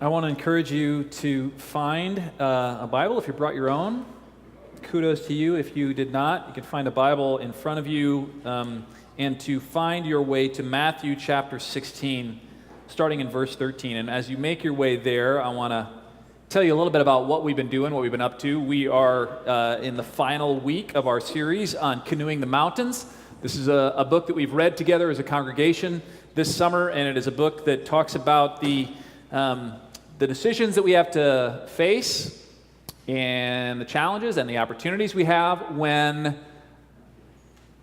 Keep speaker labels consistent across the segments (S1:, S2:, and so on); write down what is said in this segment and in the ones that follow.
S1: I want to encourage you to find a Bible if you brought your own. Kudos to you. If you did not, you can find a Bible in front of you and to find your way to Matthew chapter 16, starting in verse 13. And as you make your way there, I want to tell you a little bit about what we've been doing, what we've been up to. We are in the final week of our series on Canoeing the Mountains. This is a book that we've read together as a congregation this summer, and it is a book that talks about the decisions that we have to face and the challenges and the opportunities we have when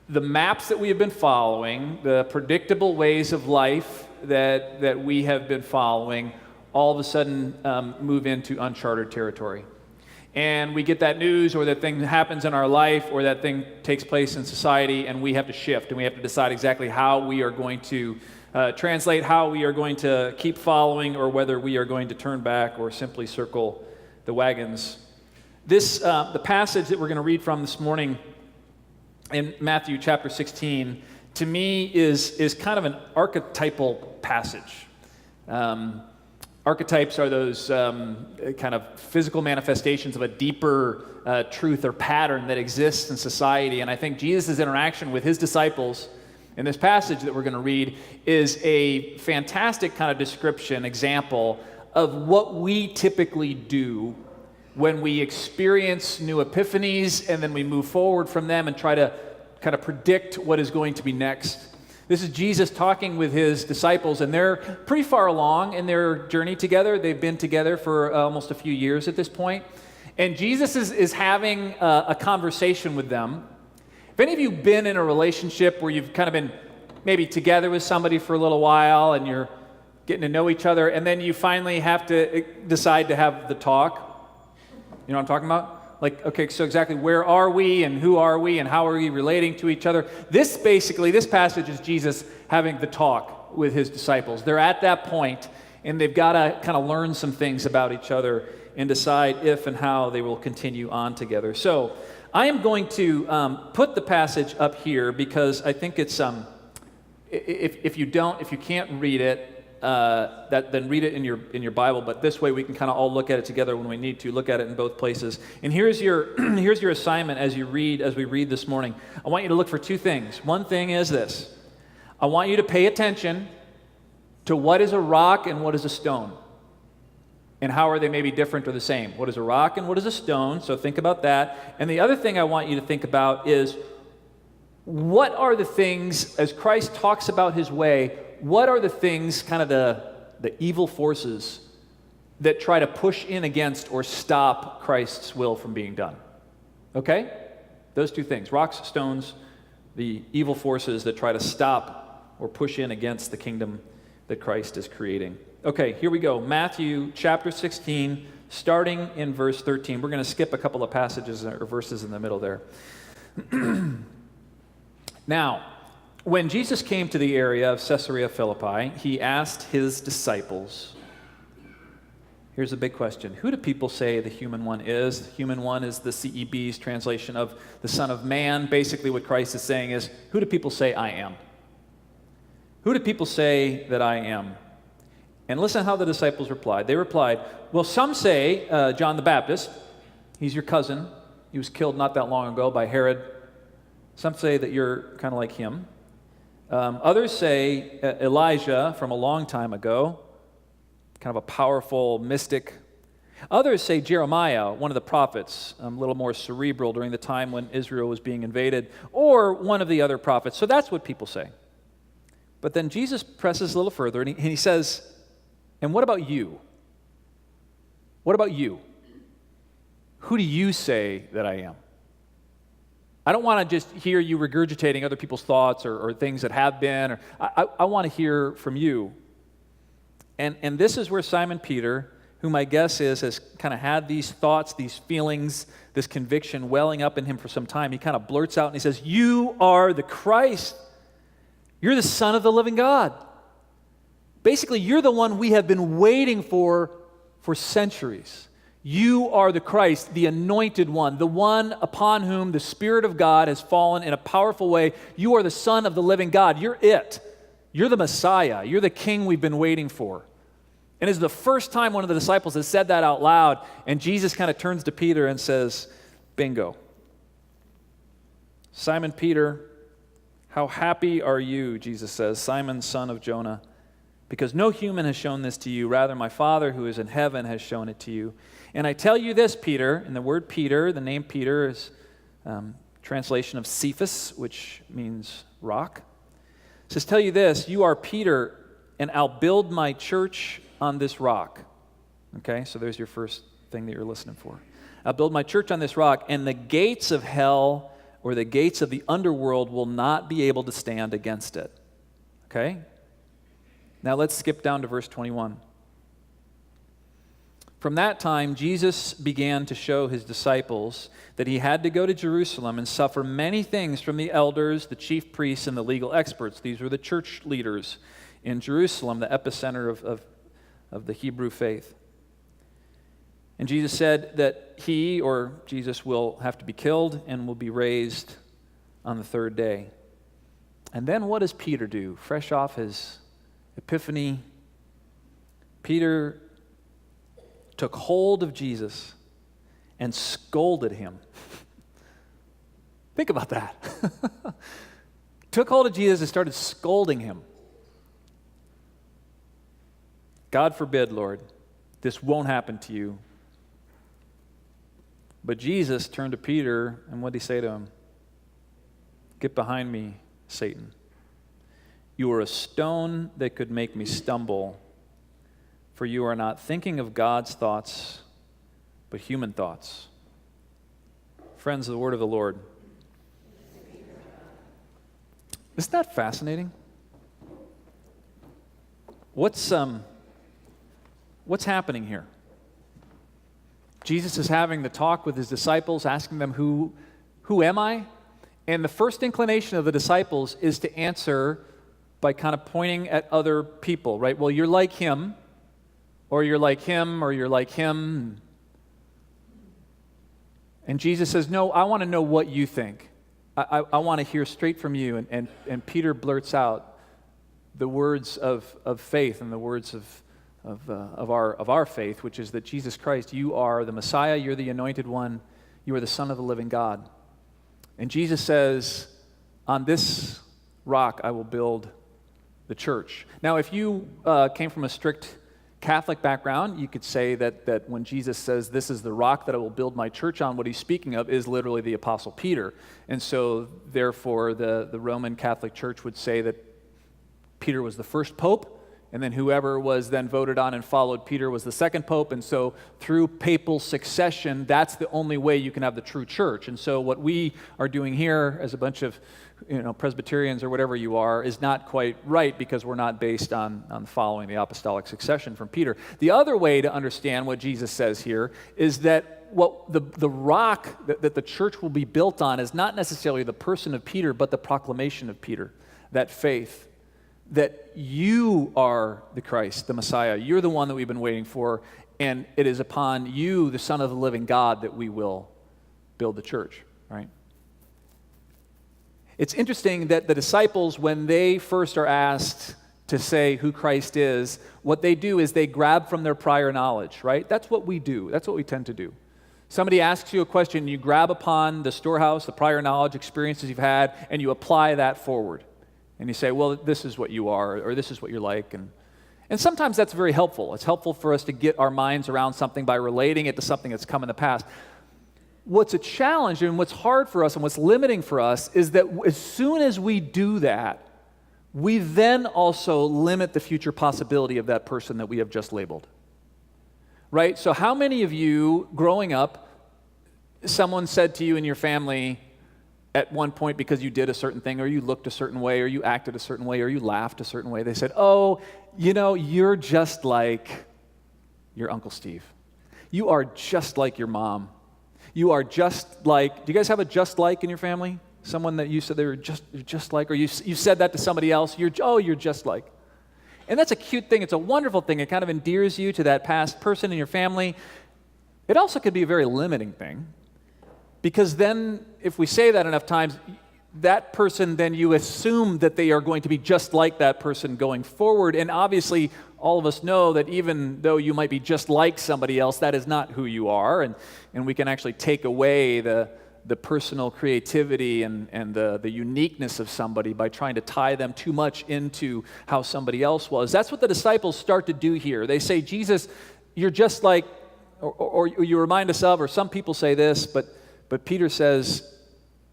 S1: the maps that we have been following, the predictable ways of life that we have been following, all of a sudden move into uncharted territory. And we get that news or that thing happens in our life or that thing takes place in society, and we have to shift and we have to decide exactly how we are going to translate, how we are going to keep following, or whether we are going to turn back or simply circle the wagons. The passage that we're going to read from this morning in Matthew chapter 16, to me is kind of an archetypal passage. Archetypes are those kind of physical manifestations of a deeper truth or pattern that exists in society. And I think Jesus' interaction with his disciples in this passage that we're going to read is a fantastic kind of description, example of what we typically do when we experience new epiphanies and then we move forward from them and try to kind of predict what is going to be next. This is Jesus talking with his disciples, and they're pretty far along in their journey together. They've been together for almost a few years at this point. And Jesus is having a conversation with them. Have any of you been in a relationship where you've kind of been maybe together with somebody for a little while and you're getting to know each other, and then you finally have to decide to have the talk? You know what I'm talking about? Like, okay, so exactly where are we and who are we and how are we relating to each other? This passage is Jesus having the talk with his disciples. They're at that point, and they've got to kind of learn some things about each other and decide if and how they will continue on together. So I am going to put the passage up here because I think it's, if you can't read it, then read it in your Bible. But this way we can kind of all look at it together when we need to look at it in both places. And here's your assignment as we read this morning. I want you to look for two things. One thing is this: I want you to pay attention to what is a rock and what is a stone, and how are they maybe different or the same. What is a rock and what is a stone? So think about that. And the other thing I want you to think about is, what are the things, as Christ talks about his way, what are the things, kind of the evil forces that try to push in against or stop Christ's will from being done? Okay? Those two things, rocks, stones, the evil forces that try to stop or push in against the kingdom that Christ is creating. Okay, here we go. Matthew chapter 16, starting in verse 13. We're going to skip a couple of passages or verses in the middle there. Now, when Jesus came to the area of Caesarea Philippi, he asked his disciples, here's a big question: who do people say the human one is? The human one is the CEB's translation of the Son of Man. Basically what Christ is saying is, who do people say I am? Who do people say that I am? And listen how the disciples replied. They replied, well, some say John the Baptist. He's your cousin. He was killed not that long ago by Herod. Some say that you're kind of like him. Others say Elijah from a long time ago, kind of a powerful mystic. Others say Jeremiah, one of the prophets, a little more cerebral during the time when Israel was being invaded, or one of the other prophets. So that's what people say. But then Jesus presses a little further, and he says, and what about you? What about you? Who do you say that I am? I don't want to just hear you regurgitating other people's thoughts or things that have been. I want to hear from you. And this is where Simon Peter, who my guess is has kind of had these thoughts, these feelings, this conviction welling up in him for some time. He kind of blurts out and he says, you are the Christ. You're the Son of the living God. Basically, you're the one we have been waiting for centuries. You are the Christ, the anointed one, the one upon whom the Spirit of God has fallen in a powerful way. You are the Son of the living God. You're it. You're the Messiah. You're the King we've been waiting for. And it's the first time one of the disciples has said that out loud, and Jesus kind of turns to Peter and says, bingo. Simon Peter, how happy are you, Jesus says, Simon, son of Jonah, because no human has shown this to you, rather my Father who is in heaven has shown it to you. And I tell you this, Peter, and the word Peter, the name Peter is translation of Cephas, which means rock. It says, tell you this, you are Peter, and I'll build my church on this rock. Okay, so there's your first thing that you're listening for. I'll build my church on this rock, and the gates of hell or the gates of the underworld will not be able to stand against it. Okay? Now let's skip down to verse 21. From that time, Jesus began to show his disciples that he had to go to Jerusalem and suffer many things from the elders, the chief priests, and the legal experts. These were the church leaders in Jerusalem, the epicenter of the Hebrew faith. And Jesus said that he, or Jesus, will have to be killed and will be raised on the third day. And then what does Peter do? Fresh off his epiphany, Peter took hold of Jesus and scolded him. Think about that. Took hold of Jesus and started scolding him. God forbid, Lord, this won't happen to you. But Jesus turned to Peter, and what did he say to him? Get behind me, Satan. You are a stone that could make me stumble, for you are not thinking of God's thoughts, but human thoughts. Friends, the word of the Lord. Isn't that fascinating? What's happening here? Jesus is having the talk with his disciples, asking them, who am I? And the first inclination of the disciples is to answer by kind of pointing at other people, right? Well, you're like him, or you're like him, or you're like him. And Jesus says, no, I want to know what you think. I want to hear straight from you. And Peter blurts out the words of faith and the words of our faith, which is that Jesus Christ, you are the Messiah, you're the anointed one, you are the Son of the living God. And Jesus says, on this rock I will build the church. Now, if you came from a strict Catholic background, you could say that when Jesus says, this is the rock that I will build my church on, what he's speaking of is literally the Apostle Peter. And so, therefore, the Roman Catholic Church would say that Peter was the first pope, and then whoever was then voted on and followed Peter was the second pope. And so through papal succession, that's the only way you can have the true church. And so what we are doing here as a bunch of Presbyterians or whatever you are is not quite right, because we're not based on following the apostolic succession from Peter. The other way to understand what Jesus says here is that what the rock that the church will be built on is not necessarily the person of Peter, but the proclamation of Peter, that faith, that you are the Christ, the Messiah. You're the one that we've been waiting for, and it is upon you, the Son of the living God, that we will build the church, right? It's interesting that the disciples, when they first are asked to say who Christ is, what they do is they grab from their prior knowledge, right? That's what we do. That's what we tend to do. Somebody asks you a question, you grab upon the storehouse, the prior knowledge, experiences you've had, and you apply that forward. And you say, well, this is what you are, or this is what you're like. And sometimes that's very helpful. It's helpful for us to get our minds around something by relating it to something that's come in the past. What's a challenge and what's hard for us and what's limiting for us is that as soon as we do that, we then also limit the future possibility of that person that we have just labeled. Right? So how many of you, growing up, someone said to you in your family, at one point, because you did a certain thing, or you looked a certain way, or you acted a certain way, or you laughed a certain way, they said, oh, you're just like your Uncle Steve. You are just like your mom. You are just like, do you guys have a just like in your family? Someone that you said they were just like, or you said that to somebody else, you're just like. And that's a cute thing. It's a wonderful thing. It kind of endears you to that past person in your family. It also could be a very limiting thing. Because then, if we say that enough times, that person, then you assume that they are going to be just like that person going forward. And obviously, all of us know that even though you might be just like somebody else, that is not who you are, and we can actually take away the personal creativity and the uniqueness of somebody by trying to tie them too much into how somebody else was. That's what the disciples start to do here. They say, Jesus, you're just like, or you remind us of, or some people say this, but Peter says,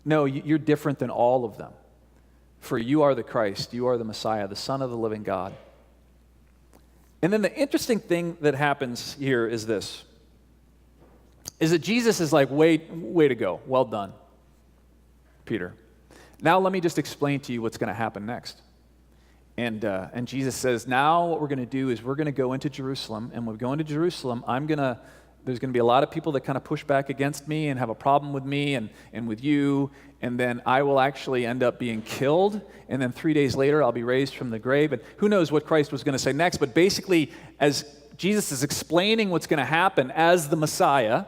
S1: no, you're different than all of them. For you are the Christ, you are the Messiah, the Son of the living God. And then the interesting thing that happens here is this, is that Jesus is like, way to go, well done, Peter. Now let me just explain to you what's going to happen next. And Jesus says, now what we're going to do is we're going to go into Jerusalem, and when we go into Jerusalem, there's going to be a lot of people that kind of push back against me and have a problem with me and with you, and then I will actually end up being killed, and then 3 days later I'll be raised from the grave. And who knows what Christ was going to say next, but basically as Jesus is explaining what's going to happen as the Messiah,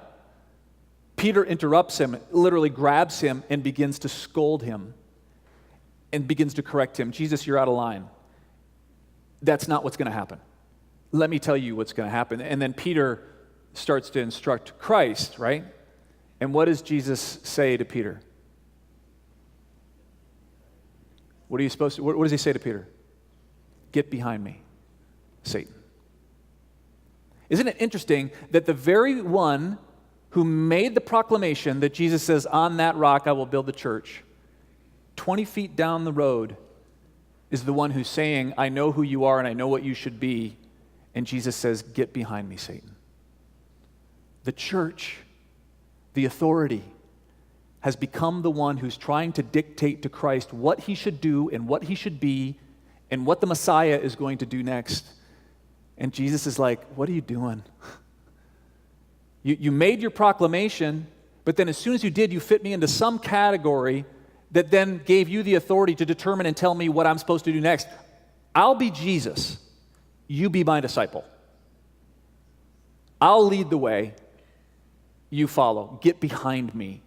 S1: Peter interrupts him, literally grabs him and begins to scold him and begins to correct him. Jesus, you're out of line. That's not what's going to happen. Let me tell you what's going to happen. And then Peter starts to instruct Christ, right? And what does Jesus say to Peter? What does he say to Peter? Get behind me, Satan. Isn't it interesting that the very one who made the proclamation that Jesus says, on that rock I will build the church, 20 feet down the road is the one who's saying, I know who you are and I know what you should be. And Jesus says, get behind me, Satan. The church, the authority, has become the one who's trying to dictate to Christ what he should do and what he should be and what the Messiah is going to do next. And Jesus is like, what are you doing? You made your proclamation, but then as soon as you did, you fit me into some category that then gave you the authority to determine and tell me what I'm supposed to do next. I'll be Jesus. You be my disciple. I'll lead the way. You follow. Get behind me.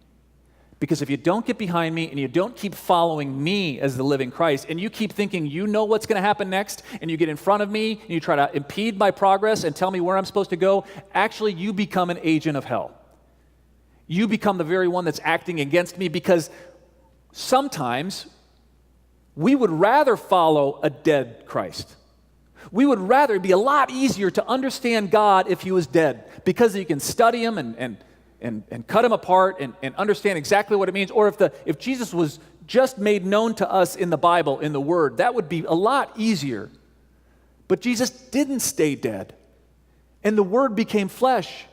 S1: Because if you don't get behind me and you don't keep following me as the living Christ, and you keep thinking you know what's going to happen next, and you get in front of me and you try to impede my progress and tell me where I'm supposed to go, actually you become an agent of hell. You become the very one that's acting against me, because sometimes we would rather follow a dead Christ. We would rather, it'd be a lot easier to understand God if he was dead, because you can study him and cut him apart and understand exactly what it means. Or if Jesus was just made known to us in the Bible, in the Word, that would be a lot easier. But Jesus didn't stay dead, and the Word became flesh.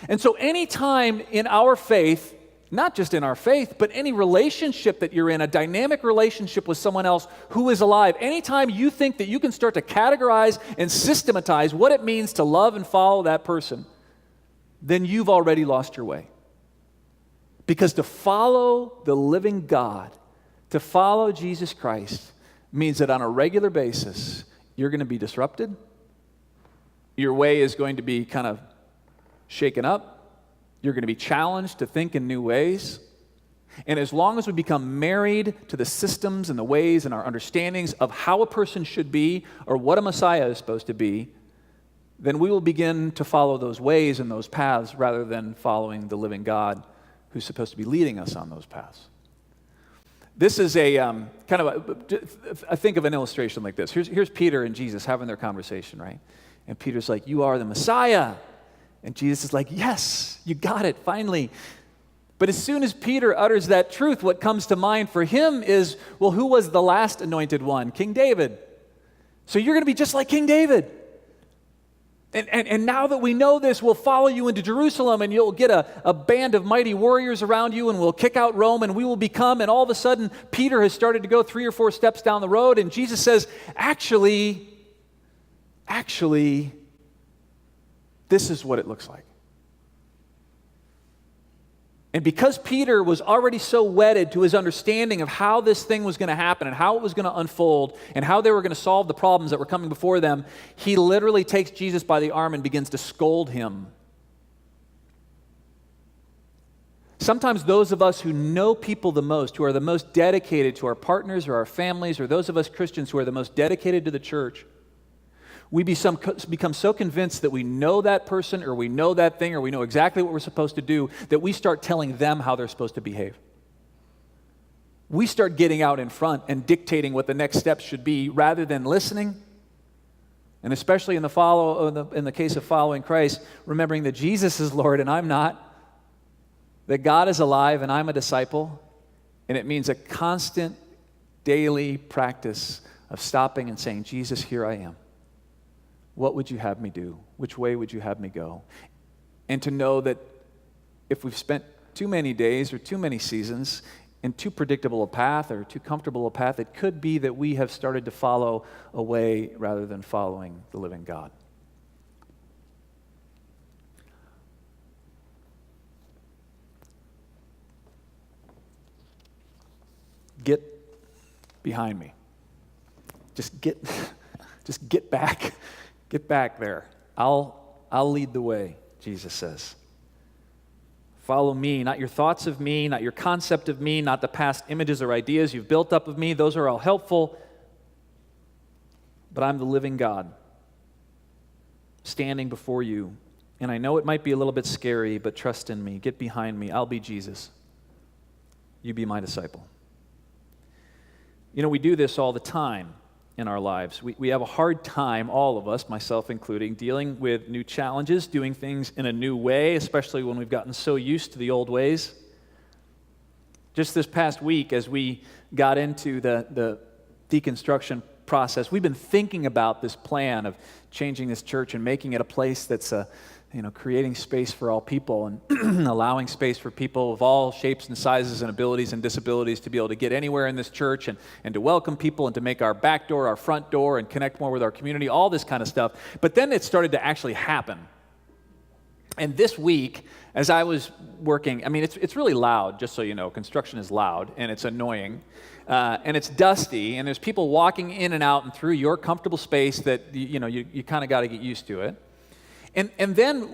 S1: And so any time in our faith, not just in our faith, but any relationship that you're in, a dynamic relationship with someone else who is alive, anytime you think that you can start to categorize and systematize what it means to love and follow that person, then you've already lost your way. Because to follow the living God, to follow Jesus Christ, means that on a regular basis, you're going to be disrupted. Your way is going to be kind of shaken up. You're going to be challenged to think in new ways. And as long as we become married to the systems and the ways and our understandings of how a person should be or what a Messiah is supposed to be, then we will begin to follow those ways and those paths rather than following the living God who's supposed to be leading us on those paths. This is I think of an illustration like this. Here's Peter and Jesus having their conversation, right? And Peter's like, you are the Messiah. And Jesus is like, yes, you got it, finally. But as soon as Peter utters that truth, what comes to mind for him is, well, who was the last anointed one? King David. So you're going to be just like King David. And now that we know this, we'll follow you into Jerusalem, and you'll get a band of mighty warriors around you, and we'll kick out Rome, and we will become, and all of a sudden, Peter has started to go 3 or 4 steps down the road, and Jesus says, actually, this is what it looks like. And because Peter was already so wedded to his understanding of how this thing was going to happen and how it was going to unfold and how they were going to solve the problems that were coming before them, he literally takes Jesus by the arm and begins to scold him. Sometimes those of us who know people the most, who are the most dedicated to our partners or our families, or those of us Christians who are the most dedicated to the church, We become so convinced that we know that person or we know that thing or we know exactly what we're supposed to do that we start telling them how they're supposed to behave. We start getting out in front and dictating what the next steps should be rather than listening. And especially in the case of following Christ, remembering that Jesus is Lord and I'm not, that God is alive and I'm a disciple, and it means a constant daily practice of stopping and saying, Jesus, here I am. What would you have me do? Which way would you have me go? And to know that if we've spent too many days or too many seasons in too predictable a path or too comfortable a path, it could be that we have started to follow a way rather than following the living God. Get behind me. Just get back. Get back there. I'll lead the way, Jesus says. Follow me, not your thoughts of me, not your concept of me, not the past images or ideas you've built up of me. Those are all helpful. But I'm the living God standing before you. And I know it might be a little bit scary, but trust in me. Get behind me. I'll be Jesus. You be my disciple. You know, we do this all the time in our lives. We have a hard time, all of us, myself including, dealing with new challenges, doing things in a new way, especially when we've gotten so used to the old ways. Just this past week, as we got into the deconstruction process, we've been thinking about this plan of changing this church and making it a place that's creating space for all people and allowing space for people of all shapes and sizes and abilities and disabilities to be able to get anywhere in this church and to welcome people and to make our back door our front door and connect more with our community, all this kind of stuff. But then it started to actually happen. And this week, as I was working, it's really loud, just so you know. Construction is loud, and it's annoying, and it's dusty, and there's people walking in and out and through your comfortable space that, you kind of got to get used to it. And then,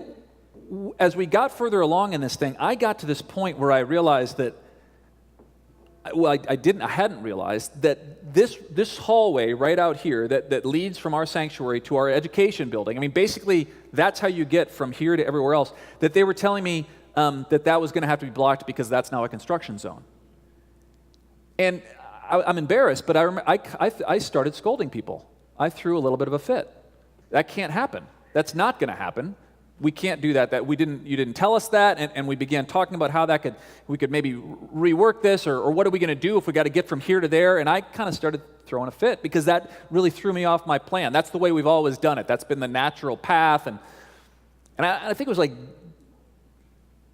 S1: as we got further along in this thing, I got to this point where I realized that, I hadn't realized that this hallway right out here that leads from our sanctuary to our education building, basically that's how you get from here to everywhere else, that they were telling me that was going to have to be blocked because that's now a construction zone. And I'm embarrassed, but I remember I started scolding people. I threw a little bit of a fit. That can't happen. That's not going to happen. We can't do that. You didn't tell us that, and we began talking about how we could maybe rework this, or what are we going to do if we got to get from here to there? And I kind of started throwing a fit because that really threw me off my plan. That's the way we've always done it. That's been the natural path. And I think it was like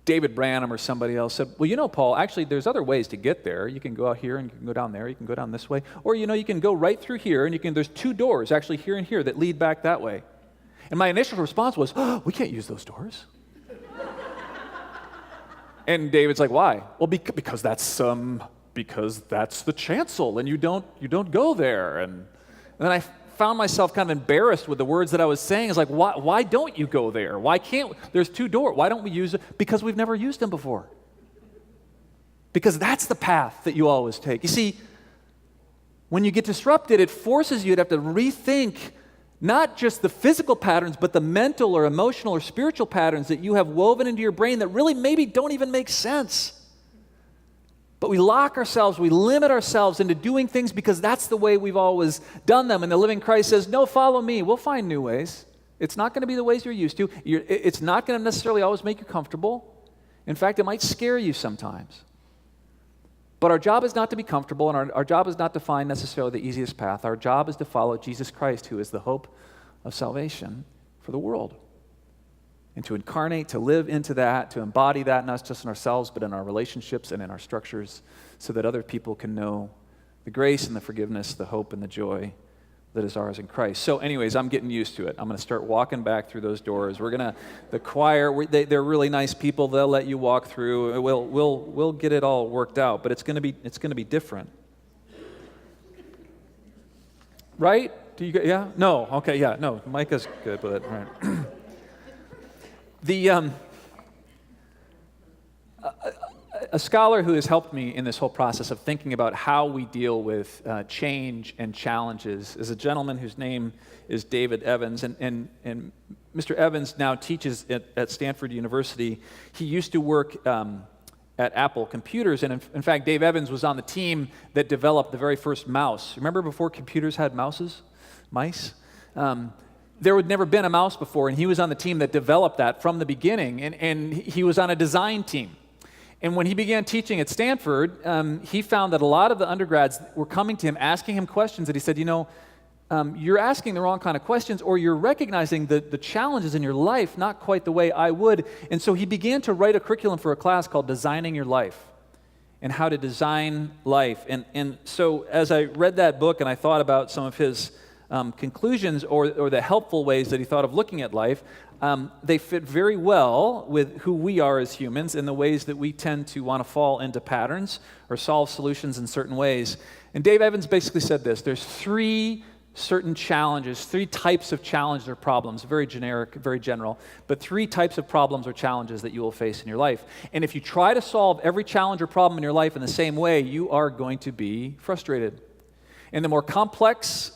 S1: David Branham or somebody else said, well, Paul, actually there's other ways to get there. You can go out here and you can go down there. You can go down this way. Or, you can go right through here, and there's two doors actually here and here that lead back that way. And my initial response was, we can't use those doors. And David's like, why? Well, because that's the chancel, and you don't go there. And then I found myself kind of embarrassed with the words that I was saying. It's like, why don't you go there? Why can't? There's two doors. Why don't we use it? Because we've never used them before. Because that's the path that you always take. You see, when you get disrupted, it forces you to have to rethink not just the physical patterns, but the mental or emotional or spiritual patterns that you have woven into your brain that really maybe don't even make sense. But we lock ourselves, we limit ourselves into doing things because that's the way we've always done them. And the living Christ says, no, follow me. We'll find new ways. It's not going to be the ways you're used to. It's not going to necessarily always make you comfortable. In fact, it might scare you sometimes. But our job is not to be comfortable, and our job is not to find necessarily the easiest path. Our job is to follow Jesus Christ, who is the hope of salvation for the world. And to incarnate, to live into that, to embody that, not just in ourselves, but in our relationships and in our structures, so that other people can know the grace and the forgiveness, the hope and the joy that is ours in Christ. So anyways, I'm getting used to it. I'm going to start walking back through those doors. The choir, they're really nice people. They'll let you walk through. We'll get it all worked out, but it's going to be different. Right? Yeah? No. Okay, yeah. No, Micah's good with it. Right. a scholar who has helped me in this whole process of thinking about how we deal with change and challenges is a gentleman whose name is David Evans. And Mr. Evans now teaches at Stanford University. He used to work at Apple Computers, and in fact, Dave Evans was on the team that developed the very first mouse. Remember before computers had mice? There had never been a mouse before, and he was on the team that developed that from the beginning, and he was on a design team. And when he began teaching at Stanford, he found that a lot of the undergrads were coming to him, asking him questions that he said, you're asking the wrong kind of questions, or you're recognizing the challenges in your life not quite the way I would. And so he began to write a curriculum for a class called Designing Your Life, and how to design life. And so as I read that book and I thought about some of his conclusions or the helpful ways that he thought of looking at life, they fit very well with who we are as humans and the ways that we tend to want to fall into patterns or solve solutions in certain ways. And Dave Evans basically said this: there's three certain challenges, three types of challenges or problems, very generic, very general, but three types of problems or challenges that you will face in your life. And if you try to solve every challenge or problem in your life in the same way, you are going to be frustrated. And the more complex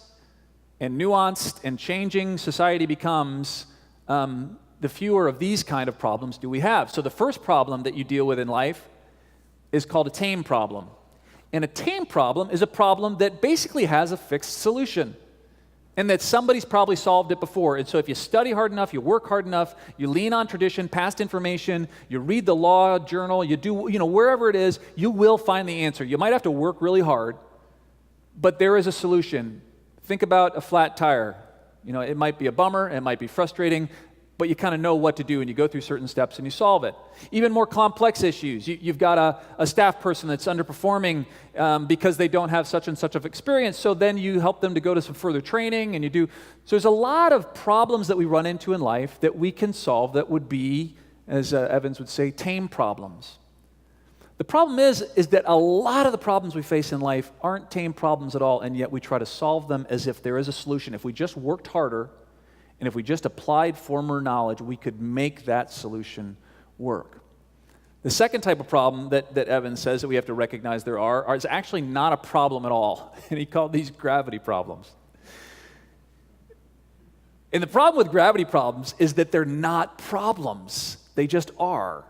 S1: and nuanced and changing society becomes, the fewer of these kind of problems do we have. So the first problem that you deal with in life is called a tame problem. And a tame problem is a problem that basically has a fixed solution, and that somebody's probably solved it before. And so if you study hard enough, you work hard enough, you lean on tradition, past information, you read the law journal, you do, wherever it is, you will find the answer. You might have to work really hard, but there is a solution. Think about a flat tire. It might be a bummer, it might be frustrating, but you kind of know what to do, and you go through certain steps and you solve it. Even more complex issues. You've got a staff person that's underperforming because they don't have such and such of experience, so then you help them to go to some further training, and you do. So there's a lot of problems that we run into in life that we can solve that would be, as Evans would say, tame problems. The problem is that a lot of the problems we face in life aren't tame problems at all, and yet we try to solve them as if there is a solution. If we just worked harder, and if we just applied former knowledge, we could make that solution work. The second type of problem that Evans says that we have to recognize there are is actually not a problem at all, and he called these gravity problems. And the problem with gravity problems is that they're not problems. They just are.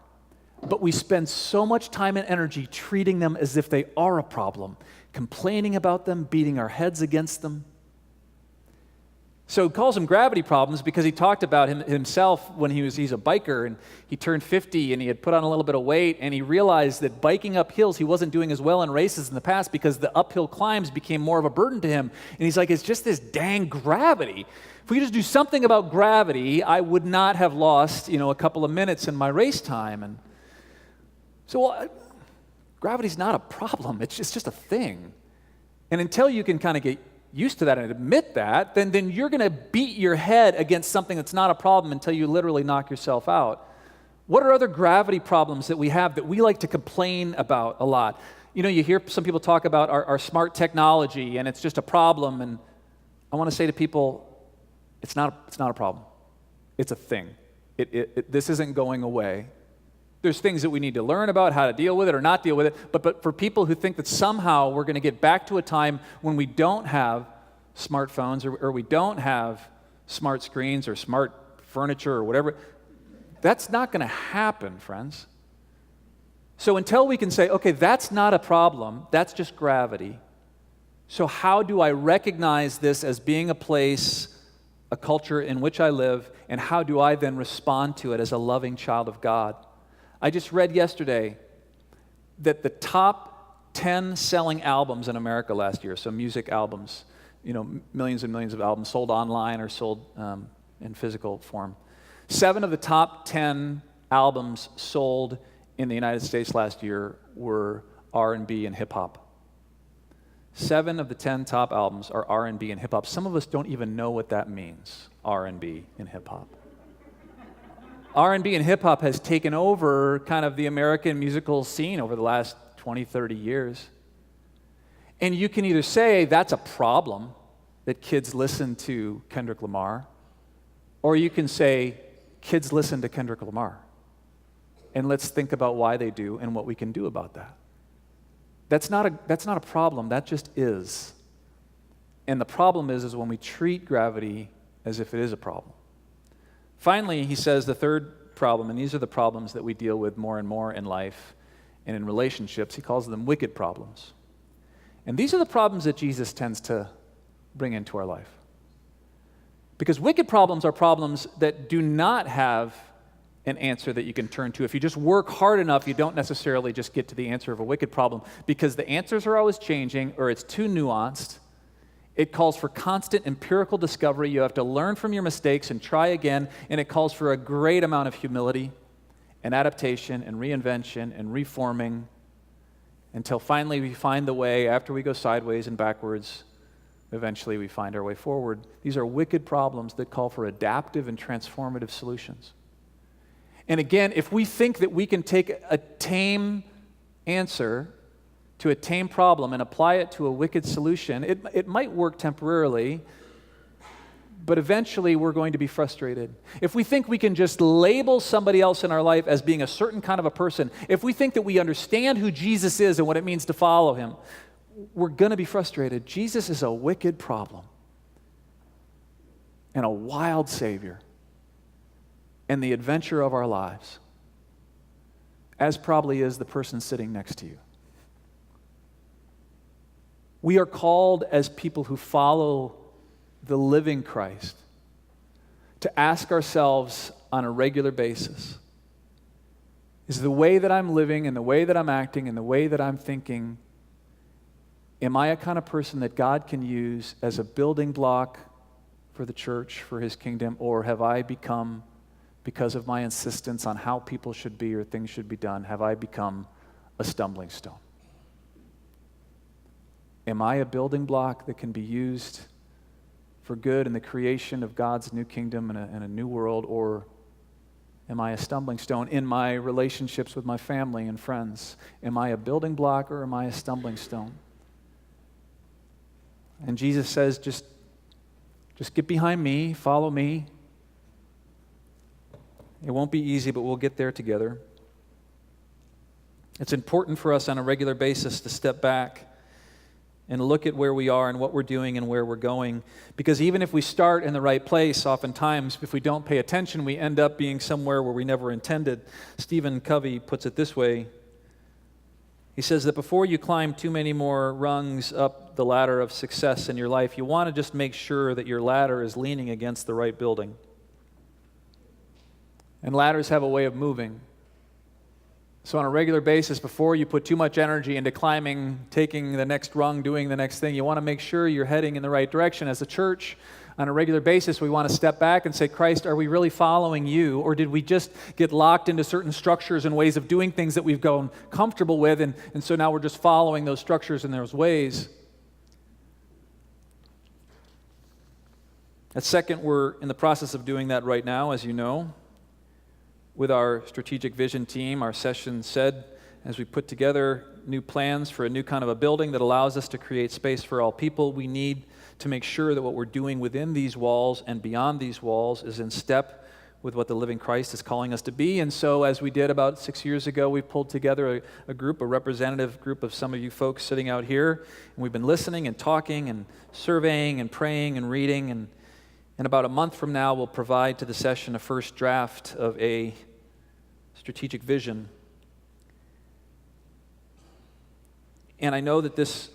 S1: But we spend so much time and energy treating them as if they are a problem, complaining about them, beating our heads against them. So he calls them gravity problems because he talked about himself when he's a biker, and he turned 50 and he had put on a little bit of weight, and he realized that biking up hills he wasn't doing as well in races in the past because the uphill climbs became more of a burden to him. And he's like, it's just this dang gravity. If we could just do something about gravity, I would not have lost, a couple of minutes in my race time. And so gravity's not a problem. It's just a thing. And until you can kind of get used to that and admit that, then you're going to beat your head against something that's not a problem until you literally knock yourself out. What are other gravity problems that we have that we like to complain about a lot? You hear some people talk about our smart technology, and it's just a problem. And I want to say to people, it's not a problem. It's a thing. This isn't going away. There's things that we need to learn about, how to deal with it or not deal with it, but for people who think that somehow we're going to get back to a time when we don't have smartphones or we don't have smart screens or smart furniture or whatever, that's not going to happen, friends. So until we can say, okay, that's not a problem, that's just gravity. So how do I recognize this as being a place, a culture in which I live, and how do I then respond to it as a loving child of God? I just read yesterday that the top 10 selling albums in America last year, so music albums, millions and millions of albums sold online or sold in physical form. 7 of the top 10 albums sold in the United States last year were R&B and hip-hop. 7 of the 10 top albums are R&B and hip-hop. Some of us don't even know what that means, R&B and hip-hop. R&B and hip-hop has taken over kind of the American musical scene over the last 20, 30 years. And you can either say that's a problem that kids listen to Kendrick Lamar, or you can say kids listen to Kendrick Lamar. and let's think about why they do and what we can do about that. That's not a problem. That just is. And the problem is when we treat gravity as if it is a problem. Finally, he says the third problem, and these are the problems that we deal with more and more in life and in relationships. He calls them wicked problems. And these are the problems that Jesus tends to bring into our life. Because wicked problems are problems that do not have an answer that you can turn to. If you just work hard enough, you don't necessarily just get to the answer of a wicked problem, because the answers are always changing, or it's too nuanced. It calls for constant empirical discovery. You have to learn from your mistakes and try again, and it calls for a great amount of humility and adaptation and reinvention and reforming until finally we find the way. After we go sideways and backwards, eventually we find our way forward. These are wicked problems that call for adaptive and transformative solutions. And again, if we think that we can take a tame answer to a tame problem and apply it to a wicked solution, it might work temporarily, but eventually we're going to be frustrated. If we think we can just label somebody else in our life as being a certain kind of a person, if we think that we understand who Jesus is and what it means to follow him, we're going to be frustrated. Jesus is a wicked problem and a wild Savior and the adventure of our lives, as probably is the person sitting next to you. We are called as people who follow the living Christ to ask ourselves on a regular basis, is the way that I'm living and the way that I'm acting and the way that I'm thinking, am I a kind of person that God can use as a building block for the church, for his kingdom, or have I become, because of my insistence on how people should be or things should be done, have I become a stumbling stone? Am I a building block that can be used for good in the creation of God's new kingdom and a new world, or am I a stumbling stone in my relationships with my family and friends? Am I a building block or am I a stumbling stone? And Jesus says, just get behind me, follow me. It won't be easy, but we'll get there together. It's important for us on a regular basis to step back and look at where we are and what we're doing and where we're going. Because even if we start in the right place, oftentimes, if we don't pay attention, we end up being somewhere where we never intended. Stephen Covey puts it this way. He says that before you climb too many more rungs up the ladder of success in your life, you want to just make sure that your ladder is leaning against the right building. And ladders have a way of moving. So on a regular basis, before you put too much energy into climbing, taking the next rung, doing the next thing, you want to make sure you're heading in the right direction. As a church, on a regular basis, we want to step back and say, Christ, are we really following you? Or did we just get locked into certain structures and ways of doing things that we've grown comfortable with, and so now we're just following those structures and those ways? At Second, we're in the process of doing that right now, as you know. With our strategic vision team, our session said, as we put together new plans for a new kind of a building that allows us to create space for all people, we need to make sure that what we're doing within these walls and beyond these walls is in step with what the living Christ is calling us to be. And so, as we did about 6 years ago, we pulled together a representative group of some of you folks sitting out here, and we've been listening and talking and surveying and praying and reading, and in about a month from now, we'll provide to the session a first draft of a strategic vision. And I know that this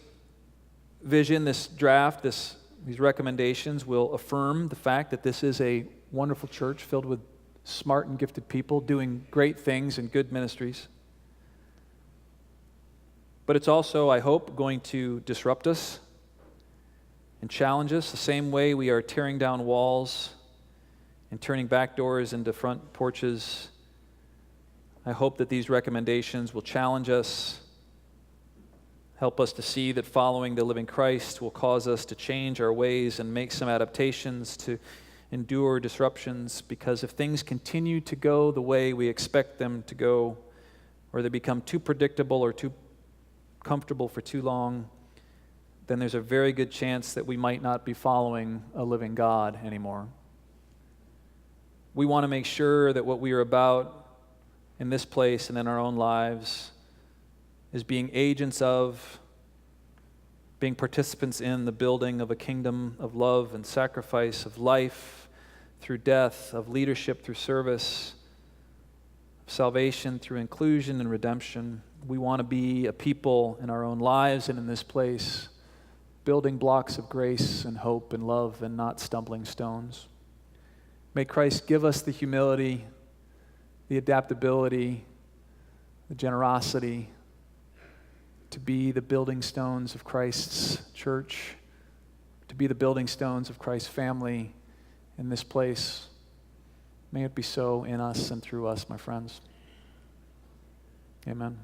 S1: vision, this draft, these recommendations will affirm the fact that this is a wonderful church filled with smart and gifted people doing great things and good ministries. But it's also, I hope, going to disrupt us and challenge us the same way we are tearing down walls and turning back doors into front porches. I hope that these recommendations will challenge us, help us to see that following the living Christ will cause us to change our ways and make some adaptations to endure disruptions, because if things continue to go the way we expect them to go, or they become too predictable or too comfortable for too long, then there's a very good chance that we might not be following a living God anymore. We want to make sure that what we are about in this place and in our own lives is being agents of, being participants in the building of a kingdom of love and sacrifice, of life through death, of leadership through service, of salvation through inclusion and redemption. We want to be a people in our own lives and in this place, building blocks of grace and hope and love and not stumbling stones. May Christ give us the humility, the adaptability, the generosity to be the building stones of Christ's church, to be the building stones of Christ's family in this place. May it be so in us and through us, my friends. Amen.